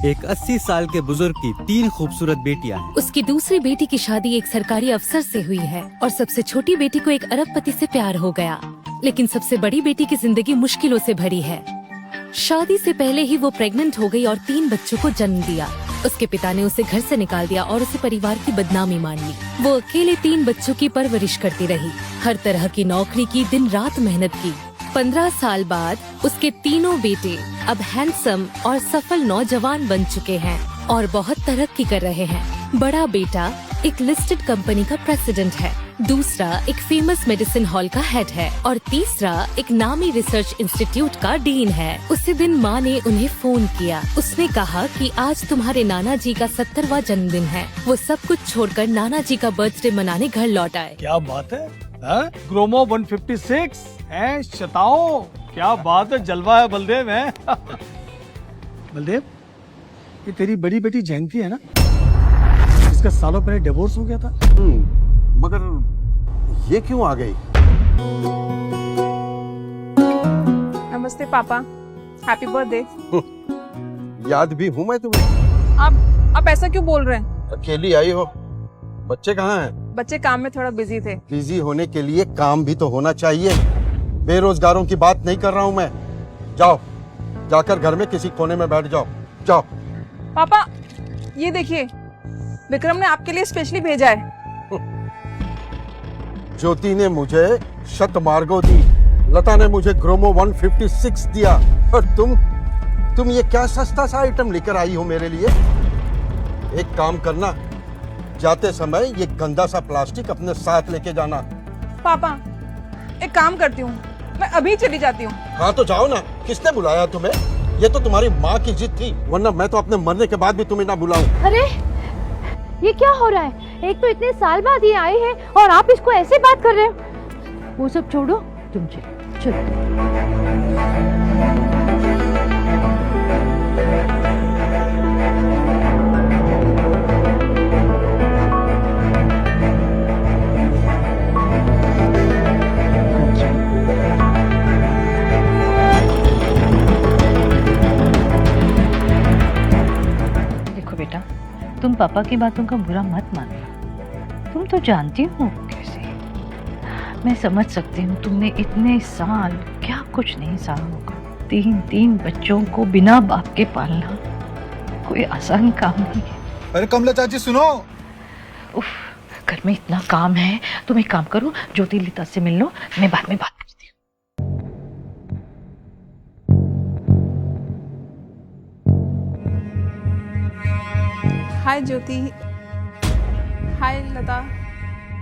एक 80 साल के बुजुर्ग की 3 खूबसूरत बेटियां हैं। उसकी दूसरी बेटी की शादी एक सरकारी अफसर से हुई है और सबसे छोटी बेटी को एक अरबपति से प्यार हो गया। लेकिन सबसे बड़ी बेटी की जिंदगी मुश्किलों से भरी है। शादी से पहले ही वो प्रेग्नेंट हो गई और 3 बच्चों को जन्म दिया। उसके पिता ने उसे घर से निकाल दिया और उसे परिवार की बदनामी मान ली। वो अकेले 3 बच्चों की परवरिश करती रही, हर तरह की नौकरी की, दिन रात मेहनत की। 15 साल बाद उसके तीनों बेटे अब हैंडसम और सफल नौजवान बन चुके हैं और बहुत तरक्की कर रहे हैं। बड़ा बेटा एक लिस्टेड कंपनी का प्रेसिडेंट है, दूसरा एक फेमस मेडिसिन हॉल का हेड है और तीसरा एक नामी रिसर्च इंस्टीट्यूट का डीन है। उसी दिन माँ ने उन्हें फोन किया। उसने कहा कि आज तुम्हारे नाना जी का 70वां जन्मदिन है। वो सब कुछ छोड़कर नाना जी का बर्थडे मनाने घर लौट आए। क्या बात है? क्रोमो 156 है, शताओ क्या बात है, जलवा है बलदेव है। बलदेव, ये तेरी बड़ी बेटी जयंती है ना, इसका सालों पहले डिवोर्स हो गया था। मगर ये क्यों आ गई? नमस्ते पापा, हैप्पी बर्थडे। याद भी हूँ मैं तुम्हें। आप ऐसा क्यों बोल रहे हैं? अकेली आई हो, बच्चे कहाँ हैं? बच्चे काम में थोड़ा बिजी थे। बिजी होने के लिए काम भी तो होना चाहिए। बेरोजगारों की बात नहीं कर रहा हूँ मैं। जाओ, जाकर घर में किसी कोने में बैठ जाओ। जाओ। पापा ये देखिए, विक्रम ने आपके लिए स्पेशली भेजा है। ज्योति ने मुझे शतमार्गो दी, लता ने मुझे क्रोमो 156 दिया और तुम ये क्या सस्ता सा आइटम लेकर आई हो मेरे लिए? एक काम करना, जाते समय ये गंदा सा प्लास्टिक अपने साथ लेके जाना। पापा एक काम करती हूँ, मैं अभी चली जाती हूँ। हाँ तो जाओ ना, किसने बुलाया तुम्हें? ये तो तुम्हारी माँ की जिद थी, वरना मैं तो अपने मरने के बाद भी तुम्हें ना बुलाऊं। अरे ये क्या हो रहा है? एक तो इतने साल बाद ये आए हैं और आप इसको ऐसे बात कर रहे हो। वो सब छोड़ो, तुम चलो। देखो बेटा, तुम पापा की बातों का बुरा मत मानना। तुम तो जानती हो कैसे। मैं समझ सकती हूँ तुमने इतने साल क्या कुछ नहीं सहा होगा। 3 बच्चों को बिना बाप के पालना कोई आसान काम नहीं है। अरे कमला चाची सुनो। उफ, घर में इतना काम है। तुम एक काम करो, ज्योति लता से मिल लो, मैं बाद में बात करती हूँ। हाय ज्योति, हाय लता,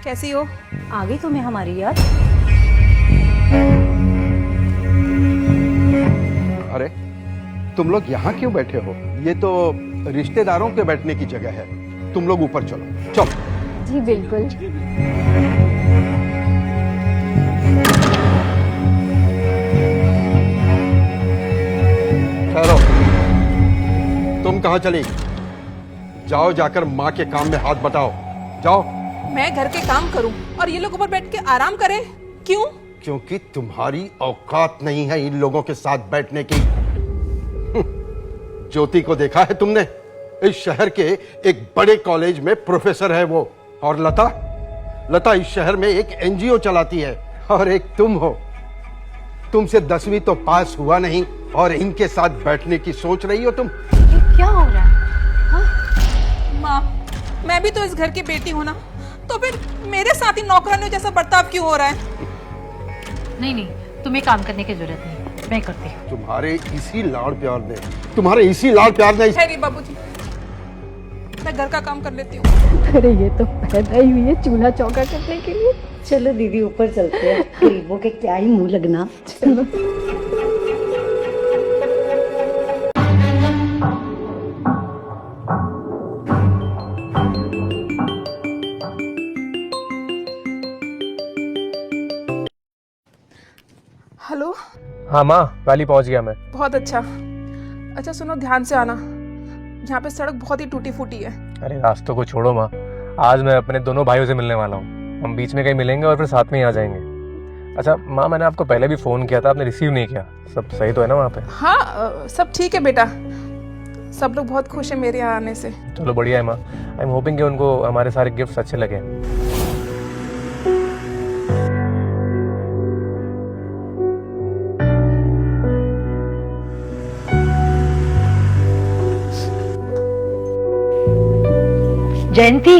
कैसी हो? आ गई तुम्हें हमारी याद? अरे तुम लोग यहाँ क्यों बैठे हो? ये तो रिश्तेदारों के बैठने की जगह है। तुम लोग ऊपर चलो। चलो। जी बिल्कुल। ठहरो, तुम कहाँ चली? जाओ, जाकर माँ के काम में हाथ बटाओ। जाओ। मैं घर के काम करूं और ये लोग ऊपर बैठ के आराम करें? क्यों? क्योंकि तुम्हारी औकात नहीं है इन लोगों के साथ बैठने की। ज्योति को देखा है तुमने? इस शहर के एक बड़े कॉलेज में प्रोफेसर है वो। और लता इस शहर में एक एनजीओ चलाती है। और एक तुम हो, तुमसे 10वीं तो पास हुआ नहीं और इनके साथ बैठने की सोच रही हो तुम। ये क्या हो रहा है? माँ, मैं भी तो इस घर की बेटी हूँ ना, तो फिर मेरे साथ ही नौकरानियों जैसा बर्ताव क्यों हो रहा है? नहीं, तुम्हें काम करने की जरूरत नहीं, मैं करती हूँ। तुम्हारे इसी लाड़ प्यार ने है बाबूजी, मैं घर का काम कर लेती हूँ। अरे ये तो पैदा ही हुई है चूल्हा चौका करने के लिए। चलो दीदी ऊपर चलते हैं, गरीबों के क्या ही मुंह लगना। चलो। हेलो। हाँ माँ, वैली पहुंच गया मैं। बहुत अच्छा सुनो, ध्यान से आना, यहाँ पे सड़क बहुत ही टूटी फूटी है। अरे रास्तों को छोड़ो माँ, आज मैं अपने दोनों भाइयों से मिलने वाला हूँ। हम बीच में कहीं मिलेंगे और फिर साथ में ही आ जाएंगे। अच्छा माँ, मैंने आपको पहले भी फ़ोन किया था, आपने रिसीव नहीं किया। सब सही तो है ना वहाँ पे? हाँ सब ठीक है बेटा। सब लोग बहुत खुश हैं मेरे यहाँ आने से। चलो बढ़िया है माँ। आई एम होपिंग कि उनको हमारे सारे गिफ्ट्स अच्छे लगे। जयंती,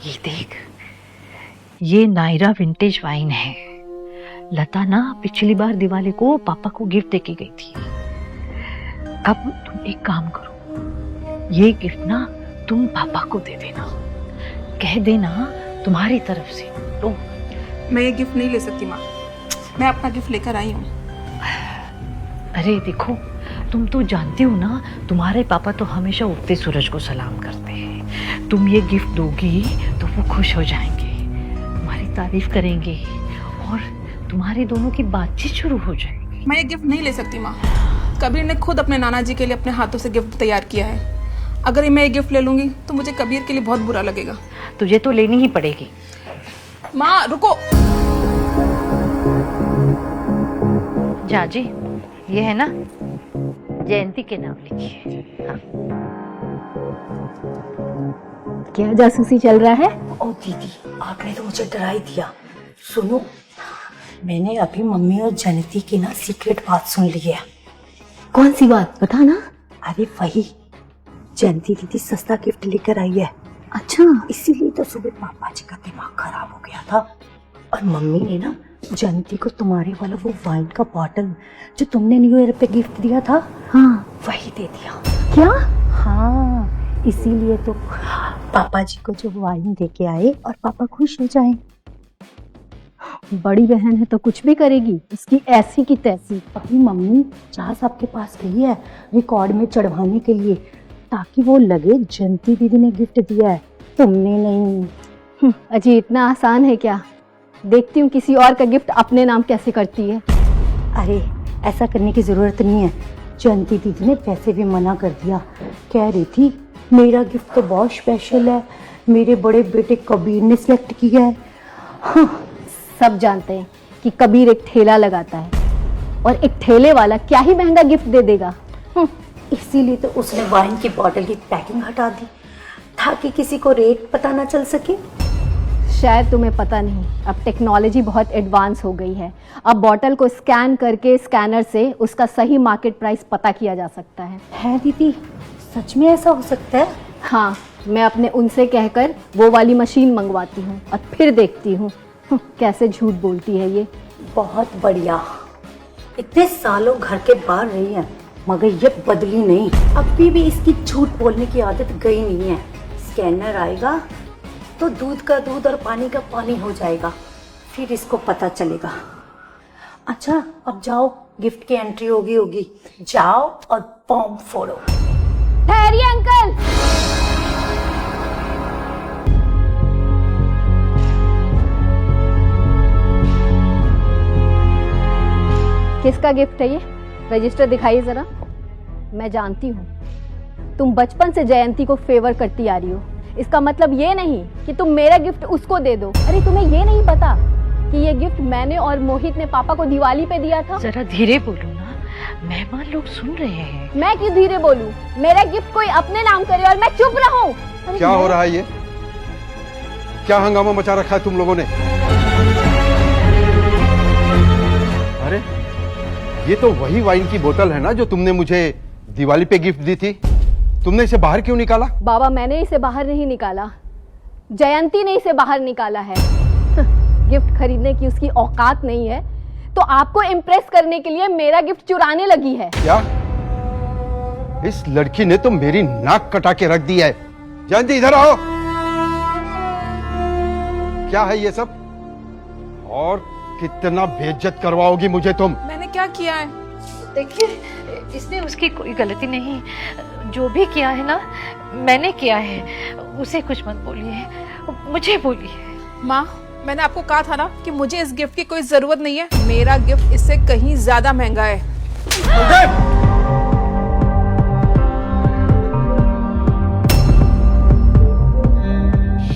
ये देख, ये नायरा विंटेज वाइन है। लता ना पिछली बार दिवाली को पापा को गिफ्ट देके गई थी। अब तुम एक काम करो, ये गिफ्ट ना तुम पापा को दे देना, कह देना तुम्हारी तरफ से। तो मैं ये गिफ्ट नहीं ले सकती माँ, मैं अपना गिफ्ट लेकर आई हूँ। अरे देखो, तुम तो जानती हो ना, तुम्हारे पापा तो हमेशा उगते सूरज को सलाम करते हैं। तुम ये गिफ्ट दोगी तो वो खुश हो जाएंगे, तुम्हारी तारीफ करेंगे और तुम्हारे दोनों की बातचीत शुरू हो जाएगी। मैं ये गिफ्ट नहीं ले सकती माँ। कबीर ने खुद अपने नाना जी के लिए अपने हाथों से गिफ्ट तैयार किया है। अगर मैं ये गिफ्ट ले लूंगी तो मुझे कबीर के लिए बहुत बुरा लगेगा। तुझे तो लेनी ही पड़ेगी। माँ रुको। जाजी, ये है ना, जयंती के नाम लिखिए। हाँ। क्या जासूसी चल रहा है? ओ दीदी, आपने तो मुझे डरा ही दिया। सुनो, मैंने अभी मम्मी और जयंती की ना सीक्रेट बात सुन ली है। कौन सी बात, बता ना। अरे वही, जयंती दीदी सस्ता गिफ्ट लेकर आई है। अच्छा, इसीलिए तो सुबह पापा जी का दिमाग खराब हो गया था। और मम्मी ने ना जयंती को तुम्हारे वाला वो वाइन का बॉटल जो तुमने न्यू ईयर पे गिफ्ट दिया था, हाँ, वही दे दिया। क्या? हाँ, इसीलिए तो पापा जी को जो वाइन दे के आए और पापा खुश हो जाए। बड़ी बहन है तो कुछ भी करेगी, उसकी ऐसी की तैसी। अभी मम्मी जहाँ साहब के पास गई है रिकॉर्ड में चढ़वाने के लिए, ताकि वो लगे जयंती दीदी ने गिफ्ट दिया है, तुमने नहीं। अजी, इतना आसान है क्या? देखती हूँ किसी और का गिफ्ट अपने नाम कैसे करती है। अरे ऐसा करने की जरूरत नहीं है। जयंती दीदी ने वैसे भी मना कर दिया, कह रही थी मेरा गिफ्ट तो बहुत स्पेशल है, मेरे बड़े बेटे कबीर ने सिलेक्ट किया है। हाँ, सब जानते हैं कि कबीर एक ठेला लगाता है और एक ठेले वाला क्या ही महंगा गिफ्ट दे देगा। इसीलिए तो उसने वाइन की बोतल की पैकिंग हटा दी, ताकि किसी को रेट पता ना चल सके। शायद तुम्हें पता नहीं, अब टेक्नोलॉजी बहुत एडवांस हो गई है। अब बॉटल को स्कैन करके स्कैनर से उसका सही मार्केट प्राइस पता किया जा सकता है दीदी, सच में ऐसा हो सकता है? हाँ, मैं अपने उनसे कहकर वो वाली मशीन मंगवाती हूँ और फिर देखती हूँ कैसे झूठ बोलती है ये। बहुत बढ़िया। इतने सालों घर के बाहर रही है मगर ये बदली नहीं, अभी भी इसकी झूठ बोलने की आदत गई नहीं है। स्कैनर आएगा तो दूध का दूध और पानी का पानी हो जाएगा, फिर इसको पता चलेगा। अच्छा, अब जाओ, गिफ्ट की एंट्री होगी, जाओ और बॉम्ब फोड़ो। ठहरिए अंकल। किसका गिफ्ट है ये? रजिस्टर दिखाइए जरा। मैं जानती हूँ तुम बचपन से जयंती को फेवर करती आ रही हो। इसका मतलब ये नहीं कि तुम मेरा गिफ्ट उसको दे दो। अरे तुम्हें ये नहीं पता कि ये गिफ्ट मैंने और मोहित ने पापा को दिवाली पे दिया था? जरा धीरे बोलो ना, मेहमान लोग सुन रहे हैं। मैं क्यों धीरे बोलूं? मेरा गिफ्ट कोई अपने नाम करे और मैं चुप रहूं? क्या हो रहा है ये? क्या हंगामा मचा रखा है तुम लोगों ने? अरे ये तो वही वाइन की बोतल है ना जो तुमने मुझे दिवाली पे गिफ्ट दी थी। तुमने इसे बाहर क्यों निकाला? बाबा, मैंने इसे बाहर नहीं निकाला, जयंती ने इसे बाहर निकाला है। गिफ्ट खरीदने की उसकी औकात नहीं है तो आपको इम्प्रेस करने के लिए मेरा गिफ्ट चुराने लगी है। क्या? इस लड़की ने तो मेरी नाक कटा के रख दी है। जयंती इधर आओ। क्या है ये सब? और कितना बेइज्जत करवाओगी मुझे तुम? मैंने क्या किया है? देखिए, इसमें उसकी कोई गलती नहीं। जो भी किया है ना, मैंने किया है। उसे कुछ मत बोलिए, मुझे बोलिए। माँ, मैंने आपको कहा था ना कि मुझे इस गिफ्ट की कोई जरूरत नहीं है। मेरा गिफ्ट इससे कहीं ज्यादा महंगा है।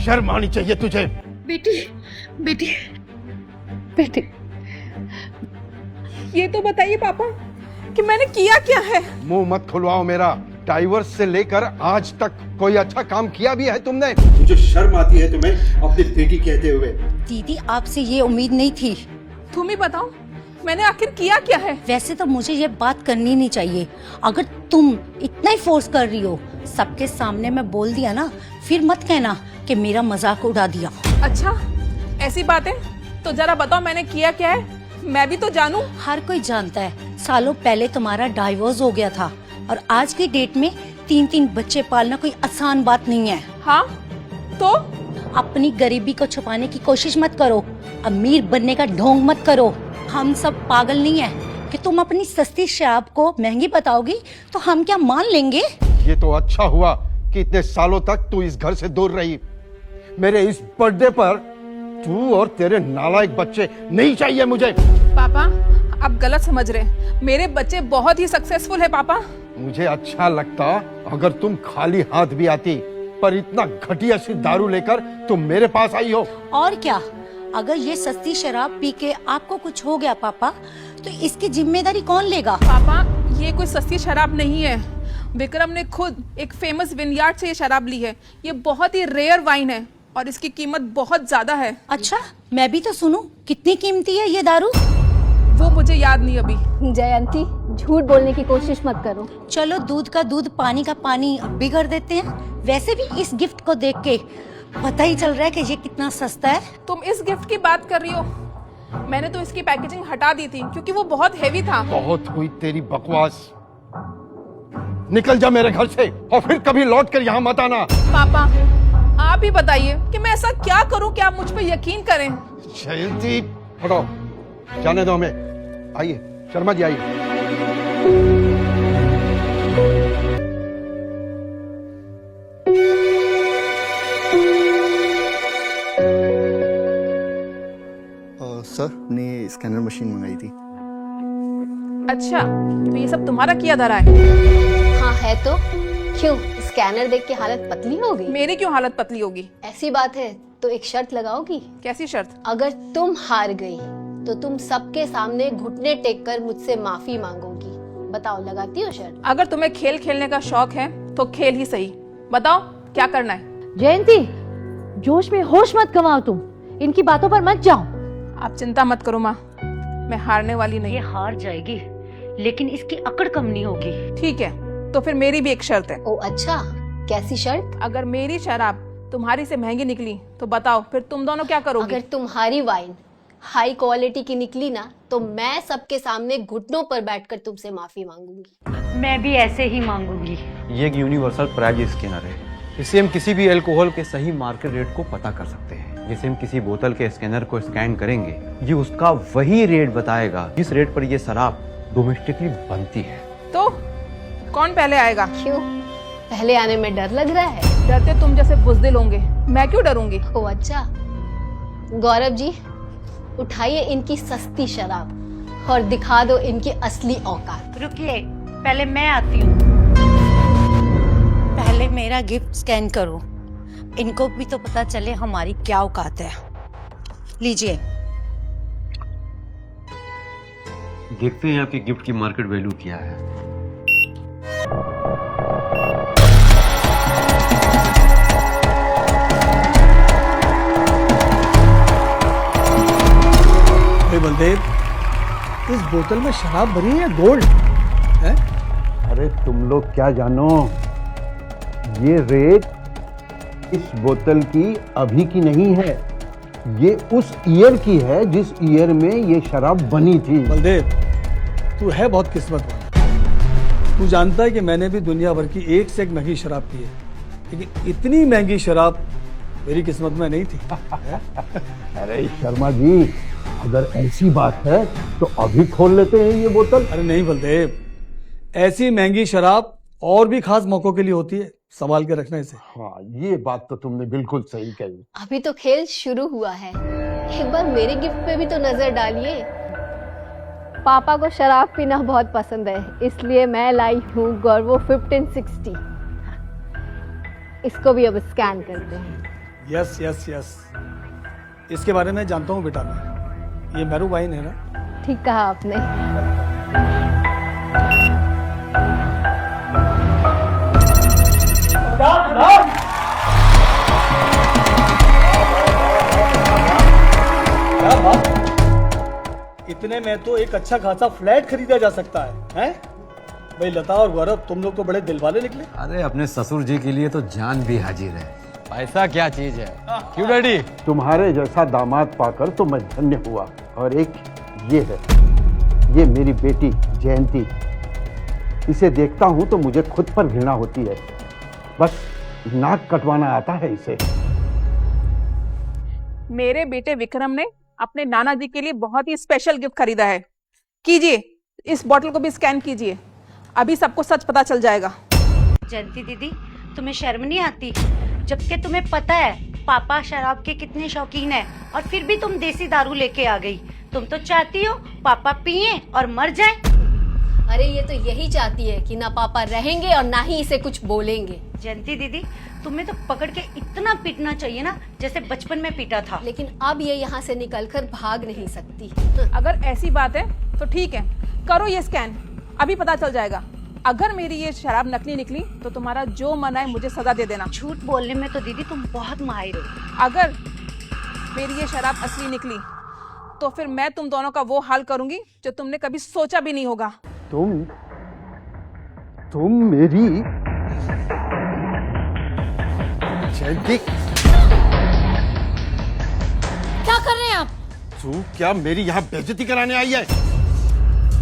शर्म आनी चाहिए तुझे। बेटी, बेटी, बेटी, ये तो बताइए पापा कि मैंने किया क्या है। मुंह मत खुलवाओ मेरा। डाइवर्स से लेकर आज तक कोई अच्छा काम किया भी है तुमने? मुझे शर्म आती है तुम्हें अपनी बेटी कहते हुए। दीदी आपसे ये उम्मीद नहीं थी। तुम ही बताओ मैंने आखिर किया क्या है। वैसे तो मुझे ये बात करनी नहीं चाहिए। अगर तुम इतना ही फोर्स कर रही हो, सबके सामने मैं बोल दिया ना, फिर मत कहना कि मेरा मजाक उड़ा दिया। अच्छा ऐसी बातें तो जरा बताओ मैंने किया क्या है, मैं भी तो जानूं। हर कोई जानता है सालों पहले तुम्हारा डाइवोर्स हो गया था और आज की डेट में 3-3 बच्चे पालना कोई आसान बात नहीं है। हाँ तो अपनी गरीबी को छुपाने की कोशिश मत करो, अमीर बनने का ढोंग मत करो। हम सब पागल नहीं है कि तुम अपनी सस्ती शराब को महंगी बताओगी तो हम क्या मान लेंगे। ये तो अच्छा हुआ कि इतने सालों तक तू इस घर से दूर रही। मेरे इस बर्थडे पर तू और तेरे नालायक बच्चे नहीं चाहिए मुझे। पापा आप गलत समझ रहे हैं, मेरे बच्चे बहुत ही सक्सेसफुल है पापा। मुझे अच्छा लगता अगर तुम खाली हाथ भी आती, पर इतना घटिया सी दारू लेकर तुम मेरे पास आई हो। और क्या, अगर ये सस्ती शराब पी के आपको कुछ हो गया पापा, तो इसकी जिम्मेदारी कौन लेगा। पापा ये कोई सस्ती शराब नहीं है, विक्रम ने खुद एक फेमस विनयार्ड से ये शराब ली है। ये बहुत ही रेयर वाइन है और इसकी कीमत बहुत ज्यादा है। अच्छा मैं भी तो सुनूं, कितनी कीमती है ये दारू। वो मुझे याद नहीं अभी। जयंती झूठ बोलने की कोशिश मत करो। चलो दूध का दूध पानी का पानी अब भी कर देते हैं। वैसे भी इस गिफ्ट को देख के पता ही चल रहा है कि ये कितना सस्ता है। तुम इस गिफ्ट की बात कर रही हो, मैंने तो इसकी पैकेजिंग हटा दी थी क्योंकि वो बहुत हेवी था। बहुत हुई तेरी बकवास, निकल जा मेरे घर से और फिर कभी लौट कर यहाँ मत आना। पापा आप ही बताइए कि मैं ऐसा क्या करूं कि आप मुझ पर यकीन करें। जयंती हटो, जाने दो हमें। आइए शर्मा जी आइए। सर ने स्कैनर मशीन मंगाई थी। अच्छा तो ये सब तुम्हारा किया धरा है। हाँ है तो क्यों, स्कैनर देख के हालत पतली हो गई। मेरी क्यों हालत पतली होगी। ऐसी बात है तो एक शर्त लगाओगी। कैसी शर्त। अगर तुम हार गई तो तुम सबके सामने घुटने टेक कर मुझसे माफी मांगोगी। बताओ लगाती हो शर्त। अगर तुम्हें खेल खेलने का शौक है तो खेल ही सही, बताओ क्या करना है। जयंती जोश में होश मत गंवाओ, तुम इनकी बातों पर मत जाओ। आप चिंता मत करो माँ, मैं हारने वाली नहीं। ये हार जाएगी लेकिन इसकी अकड़ कम नहीं होगी। ठीक है तो फिर मेरी भी एक शर्त है। ओ अच्छा, कैसी शर्त। अगर मेरी शराब तुम्हारी से महंगी निकली तो बताओ फिर तुम दोनों क्या करोगे। अगर तुम्हारी वाइन हाई क्वालिटी की निकली ना तो मैं सबके सामने घुटनों पर बैठकर तुमसे माफी मांगूंगी। मैं भी ऐसे ही मांगूंगी। ये एक यूनिवर्सल प्राइस स्कैनर है। इससे हम किसी भी अल्कोहल के सही मार्केट रेट को पता कर सकते हैं। जैसे हम किसी बोतल के स्कैनर को स्कैन करेंगे, ये उसका वही रेट बताएगा जिस रेट पर ये शराब डोमेस्टिकली बनती है। तो कौन पहले आएगा। क्यों, पहले आने में डर लग रहा है। डरते तुम जैसे बुजदिल होंगे, मैं क्यों डरूंगी। ओ अच्छा, गौरव जी उठाइए इनकी सस्ती शराब और दिखा दो इनकी असली औकात। रुकिए, पहले मैं आती हूँ। पहले मेरा गिफ्ट स्कैन करो, इनको भी तो पता चले हमारी क्या औकात है। लीजिए। देखते हैं आपके गिफ्ट की मार्केट वैल्यू क्या है। बलदेव, इस बोतल में शराब भरी है गोल्ड है? अरे तुम लोग क्या जानो, ये रेट इस बोतल की अभी की नहीं है, ये उस ईयर की है जिस ईयर में ये शराब बनी थी। बलदेव तू है बहुत किस्मत वाला। तू जानता है कि मैंने भी दुनिया भर की एक से एक महंगी शराब पी है, लेकिन इतनी महंगी शराब मेरी किस्मत में नहीं थी। अरे शर्मा जी, अगर ऐसी बात है तो अभी खोल लेते हैं ये बोतल। अरे नहीं बलदेव, ऐसी महंगी शराब और भी खास मौकों के लिए होती है, संभाल के रखना इसे। हाँ ये बात तो तुमने बिल्कुल सही कही। अभी तो खेल शुरू हुआ है, एक बार मेरे गिफ्ट पे भी तो नजर डालिए। पापा को शराब पीना बहुत पसंद है, इसलिए मैं लाई हूँ गौरवो 1560। इसको भी अब स्कैन करते हैं। यस यस यस, इसके बारे में जानता हूँ बेटा मैं। ये मैरू वाइन है ना। ठीक कहा आपने। क्या बात, इतने में तो एक अच्छा खासा फ्लैट खरीदा जा सकता है, हैं? भाई लता और गौरव, तुम लोग तो बड़े दिल वाले निकले। अरे अपने ससुर जी के लिए तो जान भी हाजिर है। पैसा क्या चीज है, क्यों डैडी? तुम्हारे जैसा दामाद पाकर तो मैं धन्य हुआ। और एक ये है, ये मेरी बेटी जयंती। इसे देखता हूं तो मुझे खुद पर घृणा होती है। बस नाक कटवाना आता है इसे। मेरे बेटे विक्रम ने अपने नाना जी के लिए बहुत ही स्पेशल गिफ्ट खरीदा है। कीजिए, इस बॉटल को भी स्कैन कीजिए, अभी सबको सच पता चल जाएगा। जयंती दीदी, तुम्हें शर्म नहीं आती? जबकि तुम्हें पता है पापा शराब के कितने शौकीन है, और फिर भी तुम देसी दारू लेके आ गई। तुम तो चाहती हो पापा पिए और मर जाए। अरे ये तो यही चाहती है कि ना पापा रहेंगे और ना ही इसे कुछ बोलेंगे। जयंती दीदी, तुम्हें तो पकड़ के इतना पीटना चाहिए ना, जैसे बचपन में पीटा था। लेकिन अब ये यहाँ से निकलकर भाग नहीं सकती। अगर ऐसी बात है तो ठीक है, करो ये स्कैन, अभी पता चल जाएगा। अगर मेरी ये शराब नकली निकली तो तुम्हारा जो मन आए मुझे सजा दे देना। झूठ बोलने में तो दीदी तुम बहुत माहिर हो। अगर मेरी ये शराब असली निकली तो फिर मैं तुम दोनों का वो हाल करूंगी जो तुमने कभी सोचा भी नहीं होगा। तुम मेरी जयंती, क्या कर रहे हैं आप? तू क्या मेरी यहाँ बेइज्जती कराने आई है?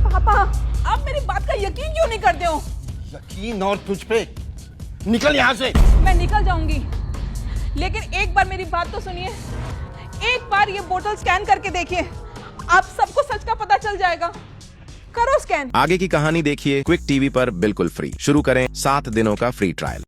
पापा, आप मेरी बात का यकीन क्यों नहीं करते हो? यकीन और तुझ पे। निकल यहाँ से। मैं निकल जाऊंगी, लेकिन एक बार मेरी बात तो सुनिए। एक बार ये बोतल स्कैन करके देखिए, आप सबको सच का पता चल जाएगा। करो स्कैन। आगे की कहानी देखिए क्विक टीवी पर बिल्कुल फ्री। शुरू करें 7 दिनों का फ्री ट्रायल।